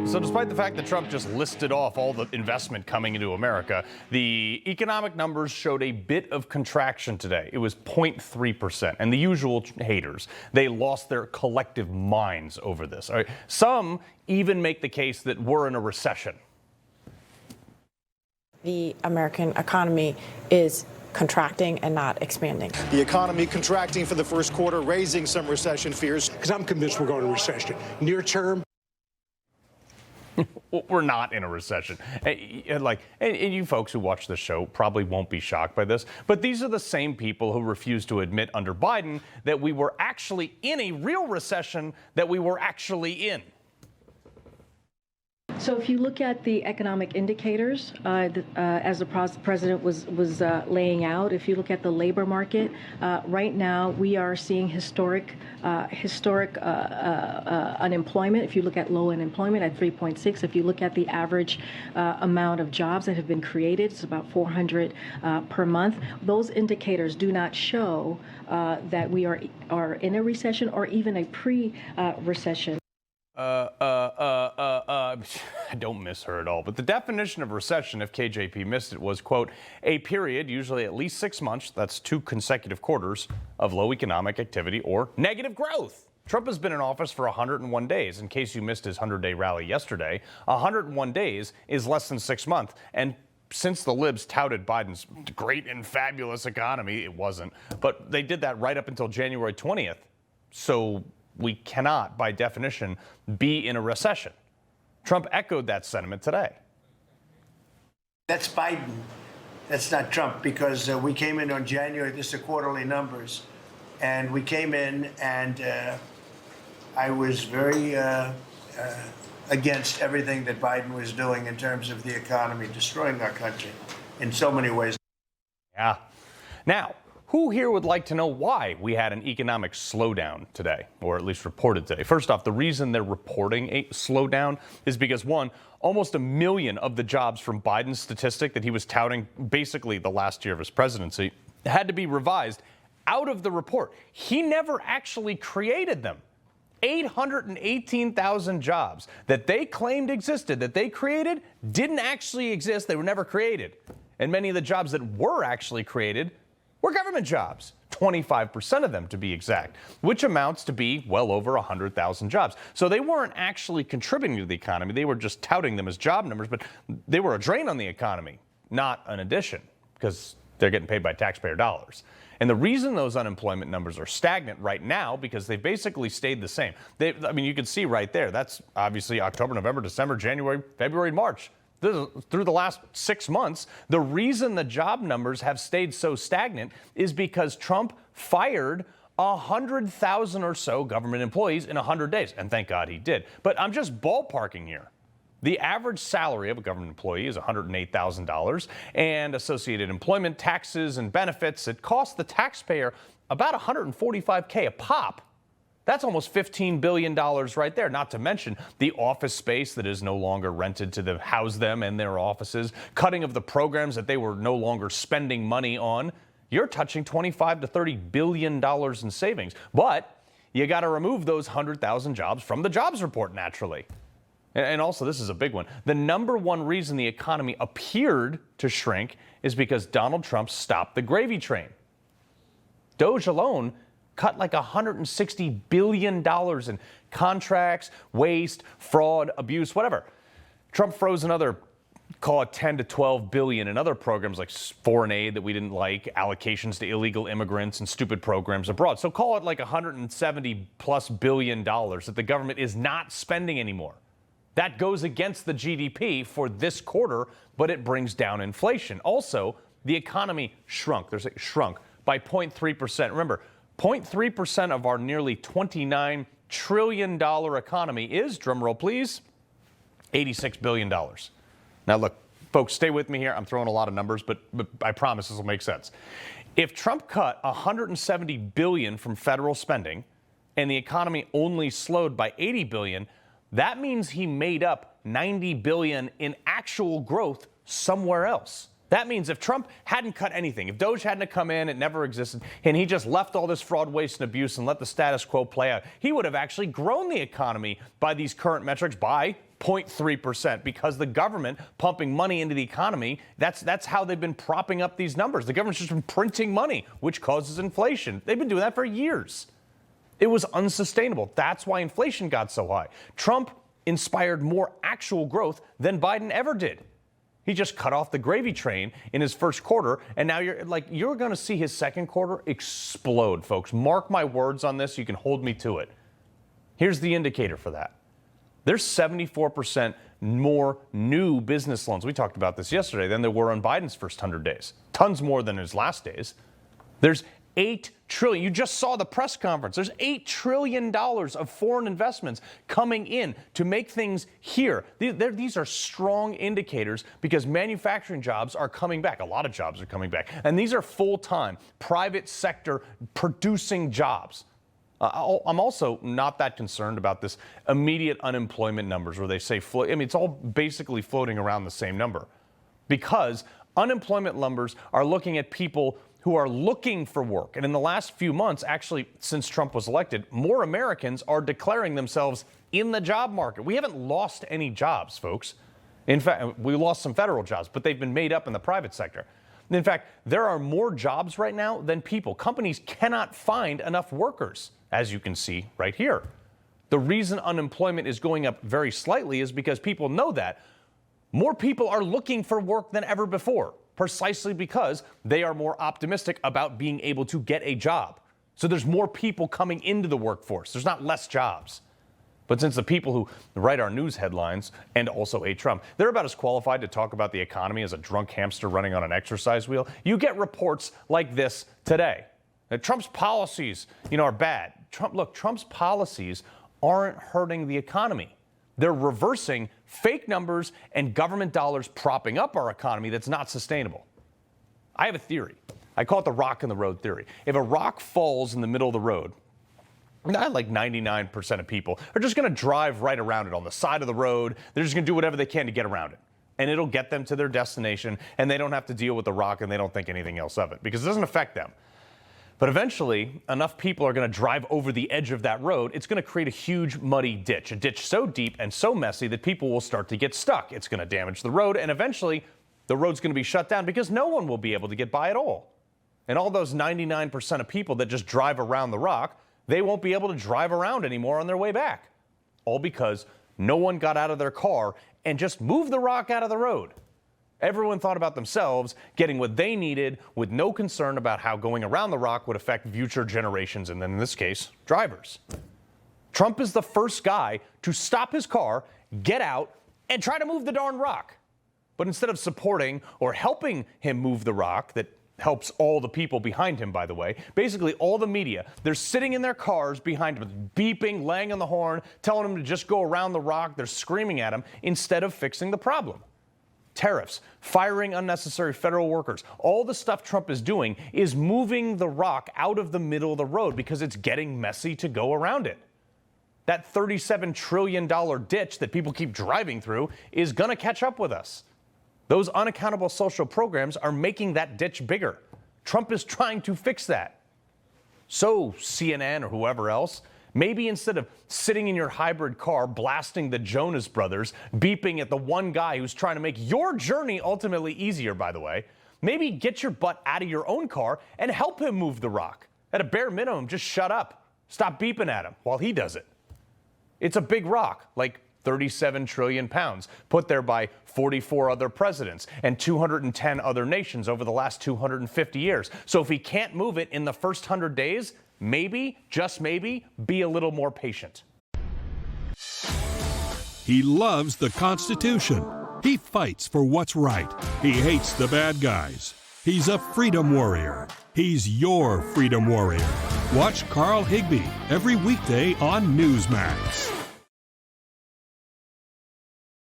So despite the fact that Trump just listed off all the investment coming into America, the economic numbers showed a bit of contraction today. It was 0.3%. And the usual haters, they lost their collective minds over this. All right. Some even make the case that we're in a recession. The American economy is contracting and not expanding. The economy contracting for the first quarter, raising some recession fears. Because I'm convinced we're going to recession. Near term. We're not in a recession. And you folks who watch this show probably won't be shocked by this, but these are the same people who refuse to admit under Biden that we were actually in a real recession that we were actually in. So if you look at the economic indicators, as the president was laying out, if you look at the labor market, right now we are seeing historic unemployment. If you look at low unemployment at 3.6, if you look at the average amount of jobs that have been created, it's about 400 per month. Those indicators do not show that we are in a recession or even a pre-recession. I don't miss her at all. But the definition of recession, if KJP missed it, was, quote, a period, usually at least 6 months, that's 2 consecutive quarters, of low economic activity or negative growth. Trump has been in office for 101 days. In case you missed his 100-day rally yesterday, 101 days is less than 6 months. And since the libs touted Biden's great and fabulous economy, it wasn't. But they did that right up until January 20th. So we cannot, by definition, be in a recession. Trump echoed that sentiment today. That's Biden. That's not Trump, because we came in on January, this is quarterly numbers, and we came in and I was very against everything that Biden was doing in terms of the economy, destroying our country in so many ways. Yeah. Now, who here would like to know why we had an economic slowdown today, or at least reported today? First off, the reason they're reporting a slowdown is because, one, almost 1 million of the jobs from Biden's statistic that he was touting basically the last year of his presidency had to be revised out of the report. He never actually created them. 818,000 jobs that they claimed existed, that they created, didn't actually exist. They were never created. And many of the jobs that were actually created were government jobs, 25% of them to be exact, which amounts to be well over 100,000 jobs. So they weren't actually contributing to the economy. They were just touting them as job numbers, but they were a drain on the economy, not an addition, because they're getting paid by taxpayer dollars. And the reason those unemployment numbers are stagnant right now, because they basically stayed the same. You can see right there, that's obviously October, November, December, January, February, March. Through the last 6 months, the reason the job numbers have stayed so stagnant is because Trump fired 100,000 or so government employees in 100 days. And thank God he did. But I'm just ballparking here. The average salary of a government employee is $108,000, and associated employment taxes and benefits, it costs the taxpayer about $145K a pop. That's almost $15 billion right there, not to mention the office space that is no longer rented to house them and their offices, cutting of the programs that they were no longer spending money on. You're touching $25 to $30 billion in savings. But you got to remove those 100,000 jobs from the jobs report, naturally. And also, this is a big one. The number one reason the economy appeared to shrink is because Donald Trump stopped the gravy train. Doge alone cut like $160 billion in contracts, waste, fraud, abuse, whatever. Trump froze another, call it 10 to 12 billion in other programs like foreign aid that we didn't like, allocations to illegal immigrants and stupid programs abroad. So call it like $170+ billion that the government is not spending anymore. That goes against the GDP for this quarter, but it brings down inflation. Also, the economy shrunk. Shrunk by 0.3%. Remember, 0.3% of our nearly $29 trillion economy is, drumroll please, $86 billion. Now look, folks, stay with me here. I'm throwing a lot of numbers, but I promise this will make sense. If Trump cut $170 billion from federal spending and the economy only slowed by $80 billion, that means he made up $90 billion in actual growth somewhere else. That means if Trump hadn't cut anything, if Doge hadn't come in, it never existed, and he just left all this fraud, waste, and abuse and let the status quo play out, he would have actually grown the economy by these current metrics by 0.3% because the government pumping money into the economy, that's how they've been propping up these numbers. The government's just been printing money, which causes inflation. They've been doing that for years. It was unsustainable. That's why inflation got so high. Trump inspired more actual growth than Biden ever did. He just cut off the gravy train in his first quarter, and now you're going to see his second quarter explode, folks. Mark my words on this. You can hold me to it. Here's the indicator for that. There's 74% more new business loans. We talked about this yesterday than there were on Biden's first 100 days. Tons more than his last days. There's $8 trillion. You just saw the press conference. There's $8 trillion of foreign investments coming in to make things here. These are strong indicators because manufacturing jobs are coming back. A lot of jobs are coming back. And these are full-time, private sector producing jobs. I'm also not that concerned about this immediate unemployment numbers where they say, it's all basically floating around the same number because unemployment numbers are looking at people who are looking for work. And in the last few months, actually, since Trump was elected, more Americans are declaring themselves in the job market. We haven't lost any jobs, folks. In fact, we lost some federal jobs, but they've been made up in the private sector. In fact, there are more jobs right now than people. Companies cannot find enough workers, as you can see right here. The reason unemployment is going up very slightly is because people know that more people are looking for work than ever before, precisely because they are more optimistic about being able to get a job. So there's more people coming into the workforce. There's not less jobs. But since the people who write our news headlines and also hate Trump, they're about as qualified to talk about the economy as a drunk hamster running on an exercise wheel, you get reports like this today. That Trump's policies, are bad. Trump's policies aren't hurting the economy. They're reversing fake numbers and government dollars propping up our economy that's not sustainable. I have a theory. I call it the rock in the road theory. If a rock falls in the middle of the road, like 99% of people are just going to drive right around it on the side of the road. They're just going to do whatever they can to get around it. And it'll get them to their destination, and they don't have to deal with the rock, and they don't think anything else of it because it doesn't affect them. But eventually, enough people are going to drive over the edge of that road. It's going to create a huge muddy ditch, a ditch so deep and so messy that people will start to get stuck. It's going to damage the road, and eventually the road's going to be shut down because no one will be able to get by at all. And all those 99% of people that just drive around the rock, they won't be able to drive around anymore on their way back. All because no one got out of their car and just moved the rock out of the road. Everyone thought about themselves getting what they needed with no concern about how going around the rock would affect future generations, and then in this case, drivers. Trump is the first guy to stop his car, get out, and try to move the darn rock. But instead of supporting or helping him move the rock, that helps all the people behind him, by the way, basically all the media, they're sitting in their cars behind him, beeping, laying on the horn, telling him to just go around the rock. They're screaming at him instead of fixing the problem. Tariffs, firing unnecessary federal workers, all the stuff Trump is doing is moving the rock out of the middle of the road because it's getting messy to go around it. That $37 trillion ditch that people keep driving through is going to catch up with us. Those unaccountable social programs are making that ditch bigger. Trump is trying to fix that. So CNN or whoever else, maybe instead of sitting in your hybrid car blasting the Jonas Brothers, beeping at the one guy who's trying to make your journey ultimately easier, by the way, maybe get your butt out of your own car and help him move the rock. At a bare minimum, just shut up. Stop beeping at him while he does it. It's a big rock, like 37 trillion pounds, put there by 44 other presidents and 210 other nations over the last 250 years. So if he can't move it in the first 100 days, maybe, just maybe, be a little more patient. He loves the Constitution. He fights for what's right. He hates the bad guys. He's a freedom warrior. He's your freedom warrior. Watch Carl Higbie every weekday on Newsmax.